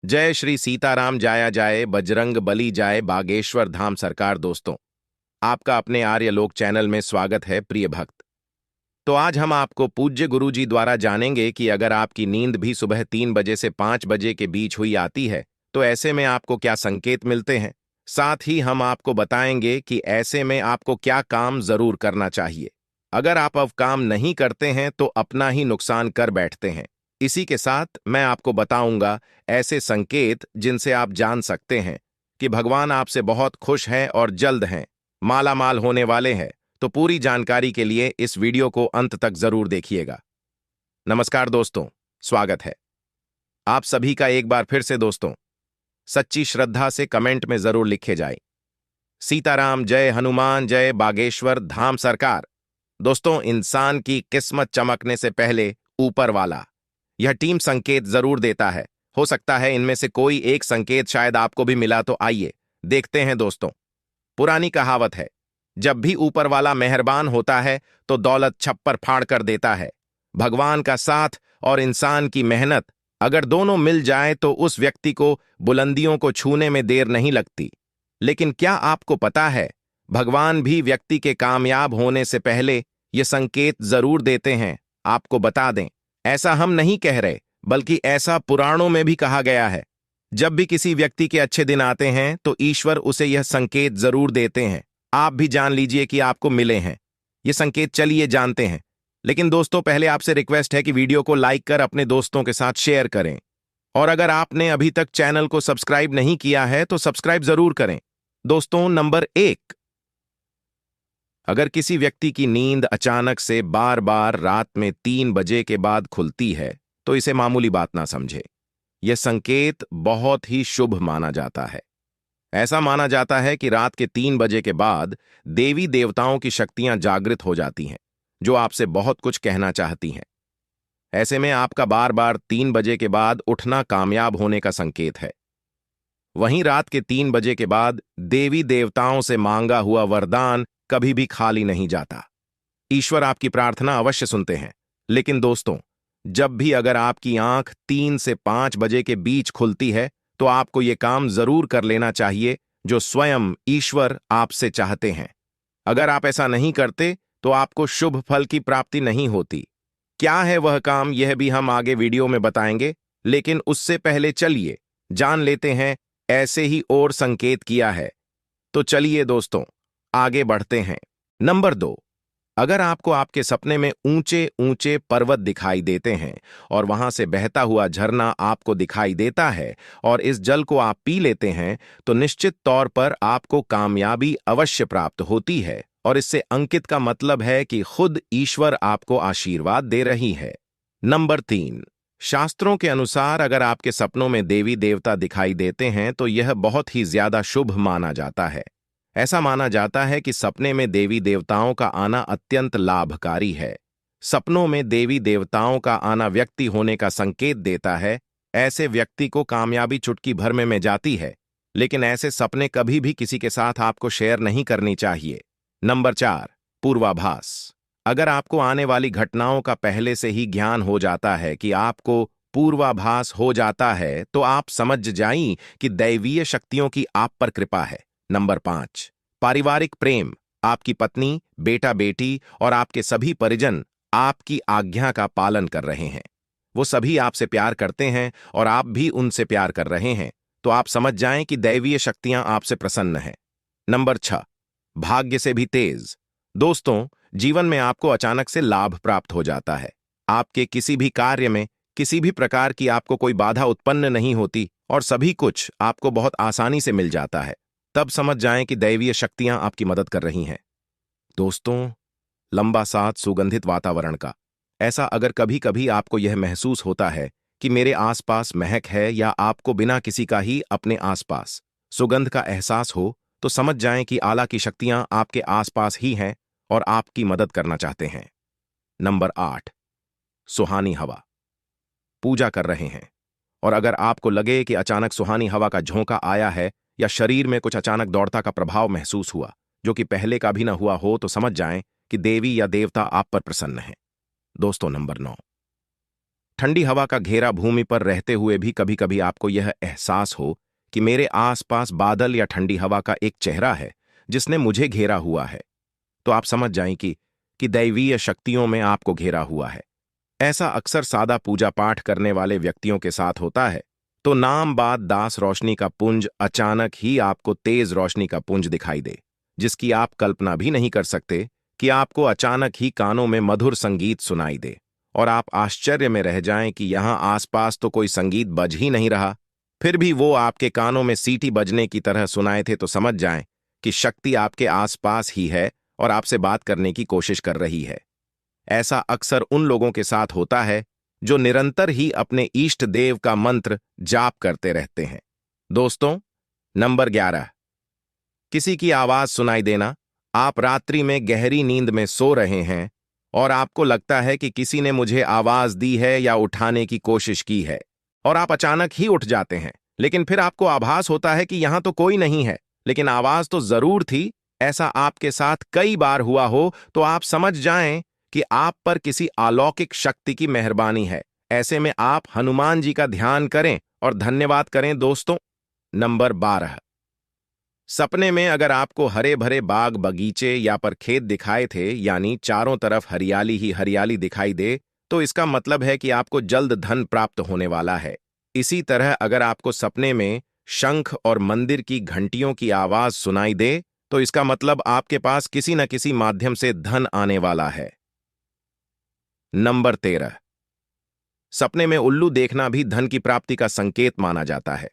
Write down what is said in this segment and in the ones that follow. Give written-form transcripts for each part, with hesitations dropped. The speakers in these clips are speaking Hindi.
जय श्री सीताराम जाया जाए बजरंग बली जाए बागेश्वर धाम सरकार। दोस्तों, आपका अपने आर्यलोक चैनल में स्वागत है प्रिय भक्त। तो आज हम आपको पूज्य गुरु जी द्वारा जानेंगे कि अगर आपकी नींद भी सुबह 3 बजे से 5 बजे के बीच हुई आती है तो ऐसे में आपको क्या संकेत मिलते हैं। साथ ही हम आपको बताएंगे कि ऐसे में आपको क्या काम जरूर करना चाहिए। अगर आप अब काम नहीं करते हैं तो अपना ही नुकसान कर बैठते हैं। इसी के साथ मैं आपको बताऊंगा ऐसे संकेत जिनसे आप जान सकते हैं कि भगवान आपसे बहुत खुश हैं और जल्द हैं माला माल होने वाले हैं। तो पूरी जानकारी के लिए इस वीडियो को अंत तक जरूर देखिएगा। नमस्कार दोस्तों, स्वागत है आप सभी का एक बार फिर से। दोस्तों, सच्ची श्रद्धा से कमेंट में जरूर लिखे जाए सीताराम जय हनुमान जय बागेश्वर धाम सरकार। दोस्तों, इंसान की किस्मत चमकने से पहले ऊपर वाला यह टीम संकेत जरूर देता है। हो सकता है इनमें से कोई एक संकेत शायद आपको भी मिला, तो आइए देखते हैं। दोस्तों, पुरानी कहावत है, जब भी ऊपर वाला मेहरबान होता है तो दौलत छप्पर फाड़ कर देता है। भगवान का साथ और इंसान की मेहनत अगर दोनों मिल जाए तो उस व्यक्ति को बुलंदियों को छूने में देर नहीं लगती। लेकिन क्या आपको पता है, भगवान भी व्यक्ति के कामयाब होने से पहले ये संकेत जरूर देते हैं। आपको बता दें, ऐसा हम नहीं कह रहे, बल्कि ऐसा पुराणों में भी कहा गया है। जब भी किसी व्यक्ति के अच्छे दिन आते हैं तो ईश्वर उसे यह संकेत जरूर देते हैं। आप भी जान लीजिए कि आपको मिले हैं ये संकेत। चलिए जानते हैं। लेकिन दोस्तों, पहले आपसे रिक्वेस्ट है कि वीडियो को लाइक कर अपने दोस्तों के साथ शेयर करें। और अगर आपने अभी तक चैनल को सब्सक्राइब नहीं किया है तो सब्सक्राइब जरूर करें। दोस्तों, नंबर 1, अगर किसी व्यक्ति की नींद अचानक से बार बार रात में 3 बजे के बाद खुलती है तो इसे मामूली बात ना समझे। यह संकेत बहुत ही शुभ माना जाता है। ऐसा माना जाता है कि रात के 3 बजे के बाद देवी देवताओं की शक्तियां जागृत हो जाती हैं, जो आपसे बहुत कुछ कहना चाहती हैं। ऐसे में आपका बार बार 3 बजे के बाद उठना कामयाब होने का संकेत है। वहीं रात के 3 बजे के बाद देवी देवताओं से मांगा हुआ वरदान कभी भी खाली नहीं जाता। ईश्वर आपकी प्रार्थना अवश्य सुनते हैं। लेकिन दोस्तों, जब भी अगर आपकी आंख 3 से 5 बजे के बीच खुलती है तो आपको यह काम जरूर कर लेना चाहिए जो स्वयं ईश्वर आपसे चाहते हैं। अगर आप ऐसा नहीं करते तो आपको शुभ फल की प्राप्ति नहीं होती। क्या है वह काम, यह भी हम आगे वीडियो में बताएंगे। लेकिन उससे पहले चलिए जान लेते हैं ऐसे ही और संकेत किया है। तो चलिए दोस्तों, आगे बढ़ते हैं। नंबर 2, अगर आपको आपके सपने में ऊंचे ऊंचे पर्वत दिखाई देते हैं और वहां से बहता हुआ झरना आपको दिखाई देता है और इस जल को आप पी लेते हैं तो निश्चित तौर पर आपको कामयाबी अवश्य प्राप्त होती है। और इससे अंकित का मतलब है कि खुद ईश्वर आपको आशीर्वाद दे रही है। नंबर 3, शास्त्रों के अनुसार अगर आपके सपनों में देवी देवता दिखाई देते हैं तो यह बहुत ही ज्यादा शुभ माना जाता है। ऐसा माना जाता है कि सपने में देवी देवताओं का आना अत्यंत लाभकारी है। सपनों में देवी देवताओं का आना व्यक्ति होने का संकेत देता है। ऐसे व्यक्ति को कामयाबी चुटकी भर में मिल जाती है। लेकिन ऐसे सपने कभी भी किसी के साथ आपको शेयर नहीं करनी चाहिए। नंबर 4, पूर्वाभास। अगर आपको आने वाली घटनाओं का पहले से ही ज्ञान हो जाता है कि आपको पूर्वाभास हो जाता है तो आप समझ जाइए कि दैवीय शक्तियों की आप पर कृपा है। नंबर 5, पारिवारिक प्रेम। आपकी पत्नी, बेटा बेटी और आपके सभी परिजन आपकी आज्ञा का पालन कर रहे हैं। वो सभी आपसे प्यार करते हैं और आप भी उनसे प्यार कर रहे हैं। तो आप समझ जाएं कि दैवीय शक्तियां आपसे प्रसन्न हैं। नंबर 6, भाग्य से भी तेज। दोस्तों, जीवन में आपको अचानक से लाभ प्राप्त हो जाता है। आपके किसी भी कार्य में किसी भी प्रकार की आपको कोई बाधा उत्पन्न नहीं होती और सभी कुछ आपको बहुत आसानी से मिल जाता है। तब समझ जाएं कि दैवीय शक्तियां आपकी मदद कर रही हैं। दोस्तों, लंबा सांस, सुगंधित वातावरण का। ऐसा अगर कभी कभी आपको यह महसूस होता है कि मेरे आसपास महक है या आपको बिना किसी का ही अपने आसपास सुगंध का एहसास हो तो समझ जाएं कि आला की शक्तियां आपके आसपास ही हैं और आपकी मदद करना चाहते हैं। नंबर 8, सुहानी हवा। पूजा कर रहे हैं और अगर आपको लगे कि अचानक सुहानी हवा का झोंका आया है या शरीर में कुछ अचानक दौड़ता का प्रभाव महसूस हुआ जो कि पहले का भी न हुआ हो तो समझ जाएं कि देवी या देवता आप पर प्रसन्न हैं। दोस्तों, नंबर 9, ठंडी हवा का घेरा भूमि पर रहते हुए भी कभी कभी आपको यह एहसास हो कि मेरे आसपास बादल या ठंडी हवा का एक चेहरा है जिसने मुझे घेरा हुआ है, तो आप समझ जाएं कि दैवीय शक्तियों में आपको घेरा हुआ है। ऐसा अक्सर सादा पूजा पाठ करने वाले व्यक्तियों के साथ होता है। तो नाम बाद दास रोशनी का पुंज अचानक ही आपको तेज रोशनी का पुंज दिखाई दे, जिसकी आप कल्पना भी नहीं कर सकते कि आपको अचानक ही कानों में मधुर संगीत सुनाई दे और आप आश्चर्य में रह जाएं कि यहां आसपास तो कोई संगीत बज ही नहीं रहा, फिर भी वो आपके कानों में सीटी बजने की तरह सुनाए थे। तो समझ जाएं कि शक्ति आपके आसपास ही है और आपसे बात करने की कोशिश कर रही है। ऐसा अक्सर उन लोगों के साथ होता है जो निरंतर ही अपने इष्ट देव का मंत्र जाप करते रहते हैं। दोस्तों, नंबर 11, किसी की आवाज सुनाई देना। आप रात्रि में गहरी नींद में सो रहे हैं और आपको लगता है कि किसी ने मुझे आवाज दी है या उठाने की कोशिश की है, और आप अचानक ही उठ जाते हैं, लेकिन फिर आपको आभास होता है कि यहां तो कोई नहीं है, लेकिन आवाज तो जरूर थी। ऐसा आपके साथ कई बार हुआ हो तो आप समझ जाएं कि आप पर किसी अलौकिक शक्ति की मेहरबानी है। ऐसे में आप हनुमान जी का ध्यान करें और धन्यवाद करें। दोस्तों, नंबर 12, सपने में अगर आपको हरे भरे बाग बगीचे या पर खेत दिखाए थे, यानी चारों तरफ हरियाली ही हरियाली दिखाई दे, तो इसका मतलब है कि आपको जल्द धन प्राप्त होने वाला है। इसी तरह अगर आपको सपने में शंख और मंदिर की घंटियों की आवाज सुनाई दे, तो इसका मतलब आपके पास किसी न किसी माध्यम से धन आने वाला है। नंबर 13, सपने में उल्लू देखना भी धन की प्राप्ति का संकेत माना जाता है।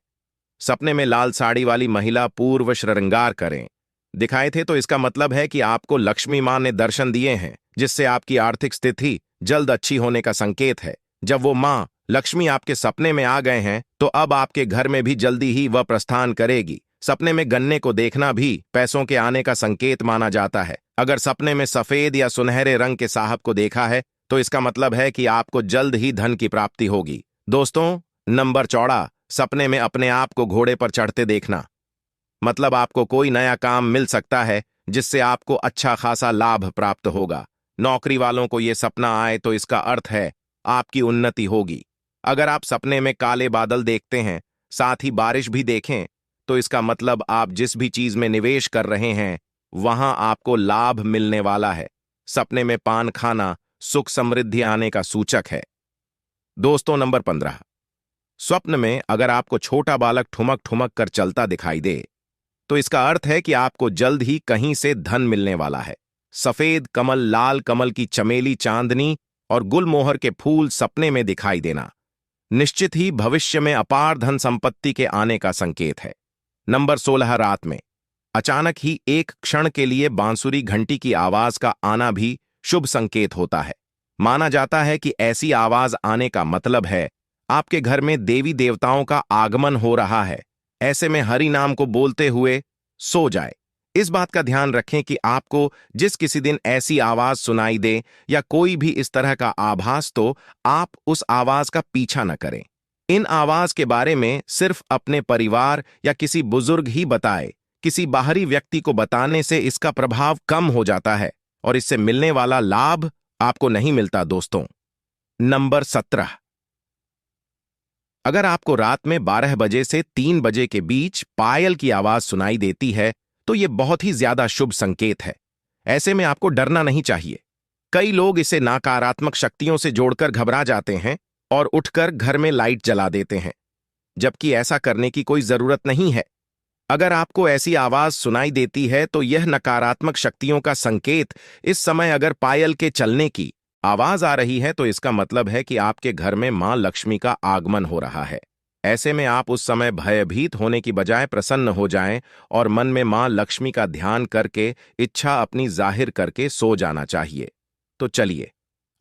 सपने में लाल साड़ी वाली महिला पूर्व श्रृंगार करें दिखाए थे, तो इसका मतलब है कि आपको लक्ष्मी मां ने दर्शन दिए हैं, जिससे आपकी आर्थिक स्थिति जल्द अच्छी होने का संकेत है। जब वो मां लक्ष्मी आपके सपने में आ गए हैं, तो अब आपके घर में भी जल्दी ही वह प्रस्थान करेगी। सपने में गन्ने को देखना भी पैसों के आने का संकेत माना जाता है। अगर सपने में सफेद या सुनहरे रंग के साहब को देखा है, तो इसका मतलब है कि आपको जल्द ही धन की प्राप्ति होगी। दोस्तों, नंबर 14, सपने में अपने आप को घोड़े पर चढ़ते देखना। मतलब आपको कोई नया काम मिल सकता है जिससे आपको अच्छा खासा लाभ प्राप्त होगा। नौकरी वालों को यह सपना आए तो इसका अर्थ है आपकी उन्नति होगी। अगर आप सपने में काले बादल देखते हैं, साथ ही बारिश भी देखें, तो इसका मतलब आप जिस भी चीज में निवेश कर रहे हैं वहां आपको लाभ मिलने वाला है। सपने में पान खाना सुख समृद्धि आने का सूचक है। दोस्तों, नंबर 15, स्वप्न में अगर आपको छोटा बालक ठुमक ठुमक कर चलता दिखाई दे, तो इसका अर्थ है कि आपको जल्द ही कहीं से धन मिलने वाला है। सफेद कमल, लाल कमल की चमेली, चांदनी और गुलमोहर के फूल सपने में दिखाई देना निश्चित ही भविष्य में अपार धन संपत्ति के आने का संकेत है। नंबर 16, रात में अचानक ही एक क्षण के लिए बांसुरी घंटी की आवाज का आना भी शुभ संकेत होता है। माना जाता है कि ऐसी आवाज आने का मतलब है आपके घर में देवी देवताओं का आगमन हो रहा है। ऐसे में हरि नाम को बोलते हुए सो जाए। इस बात का ध्यान रखें कि आपको जिस किसी दिन ऐसी आवाज सुनाई दे या कोई भी इस तरह का आभास, तो आप उस आवाज का पीछा न करें। इन आवाज के बारे में सिर्फ अपने परिवार या किसी बुजुर्ग ही बताए। किसी बाहरी व्यक्ति को बताने से इसका प्रभाव कम हो जाता है और इससे मिलने वाला लाभ आपको नहीं मिलता। दोस्तों, नंबर 17, अगर आपको रात में 12 बजे से 3 बजे के बीच पायल की आवाज सुनाई देती है, तो यह बहुत ही ज्यादा शुभ संकेत है। ऐसे में आपको डरना नहीं चाहिए। कई लोग इसे नकारात्मक शक्तियों से जोड़कर घबरा जाते हैं और उठकर घर में लाइट जला देते हैं, जबकि ऐसा करने की कोई जरूरत नहीं है। अगर आपको ऐसी आवाज सुनाई देती है तो यह नकारात्मक शक्तियों का संकेत। इस समय अगर पायल के चलने की आवाज आ रही है, तो इसका मतलब है कि आपके घर में मां लक्ष्मी का आगमन हो रहा है। ऐसे में आप उस समय भयभीत होने की बजाय प्रसन्न हो जाएं और मन में मां लक्ष्मी का ध्यान करके इच्छा अपनी जाहिर करके सो जाना चाहिए। तो चलिए,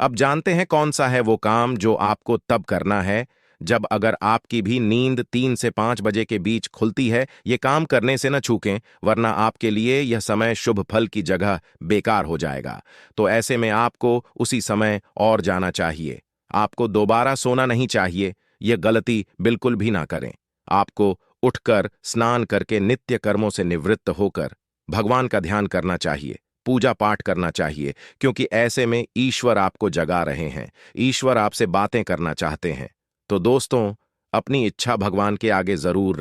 अब जानते हैं कौन सा है वो काम जो आपको तब करना है जब अगर आपकी भी नींद 3 से 5 बजे के बीच खुलती है। ये काम करने से न चूकें, वरना आपके लिए यह समय शुभ फल की जगह बेकार हो जाएगा। तो ऐसे में आपको उसी समय और जाना चाहिए। आपको दोबारा सोना नहीं चाहिए। यह गलती बिल्कुल भी ना करें। आपको उठकर स्नान करके नित्य कर्मों से निवृत्त होकर भगवान का ध्यान करना चाहिए। पूजा पाठ करना चाहिए, क्योंकि ऐसे में ईश्वर आपको जगा रहे हैं, ईश्वर आपसे बातें करना चाहते हैं। तो दोस्तों, अपनी इच्छा भगवान के आगे जरूर रखें।